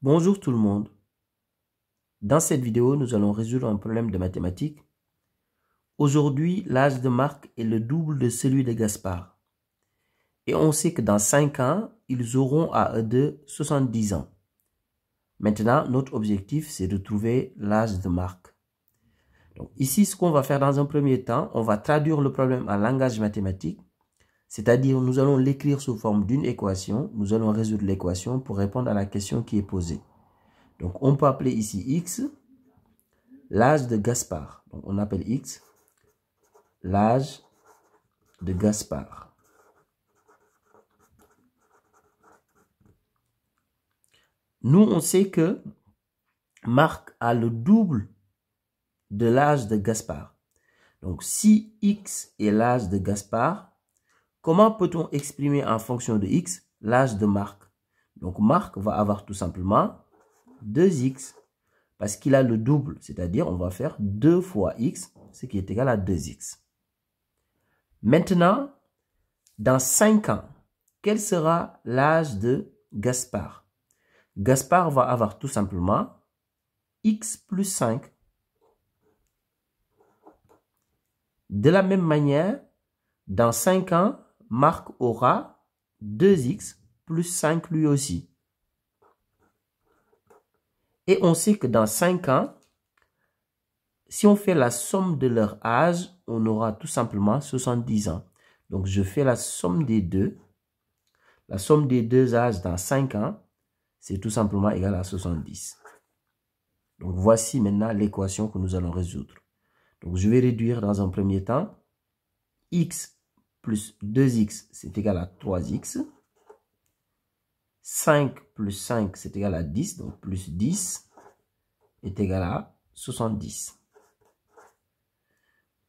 Bonjour tout le monde. Dans cette vidéo, nous allons résoudre un problème de mathématiques. Aujourd'hui, l'âge de Marc est le double de celui de Gaspard. Et on sait que dans 5 ans, ils auront à eux deux 70 ans. Maintenant, notre objectif, c'est de trouver l'âge de Marc. Donc ici, ce qu'on va faire dans un premier temps, on va traduire le problème en langage mathématique. C'est-à-dire, nous allons l'écrire sous forme d'une équation. Nous allons résoudre l'équation pour répondre à la question qui est posée. Donc, on peut appeler ici X l'âge de Gaspard. Donc, on appelle X l'âge de Gaspard. Nous, on sait que Marc a le double de l'âge de Gaspard. Donc, si X est l'âge de Gaspard, comment peut-on exprimer en fonction de X l'âge de Marc? Donc, Marc va avoir tout simplement 2X. Parce qu'il a le double, c'est-à-dire on va faire 2 fois X, ce qui est égal à 2X. Maintenant, dans 5 ans, quel sera l'âge de Gaspard? Gaspard va avoir tout simplement X plus 5. De la même manière, dans 5 ans, Marc aura 2X plus 5 lui aussi. Et on sait que dans 5 ans, si on fait la somme de leur âge, on aura tout simplement 70 ans. Donc, je fais la somme des deux. La somme des deux âges dans 5 ans, c'est tout simplement égal à 70. Donc, voici maintenant l'équation que nous allons résoudre. Donc, je vais réduire dans un premier temps. X plus 2X, c'est égal à 3X. 5 plus 5, c'est égal à 10. Donc, plus 10 est égal à 70.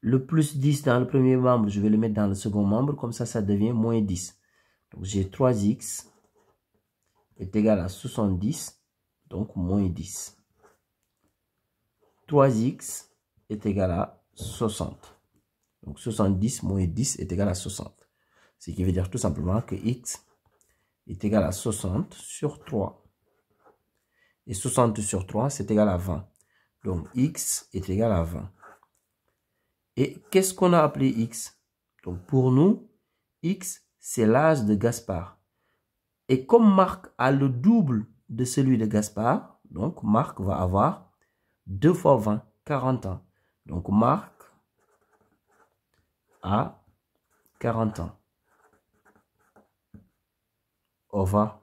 Le plus 10 dans le premier membre, je vais le mettre dans le second membre. Comme ça devient moins 10. Donc, j'ai 3X est égal à 70. Donc, moins 10. 3X est égal à 60. Donc, 70 moins 10 est égal à 60. Ce qui veut dire tout simplement que X est égal à 60 sur 3. Et 60 sur 3, c'est égal à 20. Donc, X est égal à 20. Et qu'est-ce qu'on a appelé X? Donc, pour nous, X, c'est l'âge de Gaspard. Et comme Marc a le double de celui de Gaspard, donc Marc va avoir 2 fois 20, 40 ans. Donc, Marc a 40 ans. Au revoir.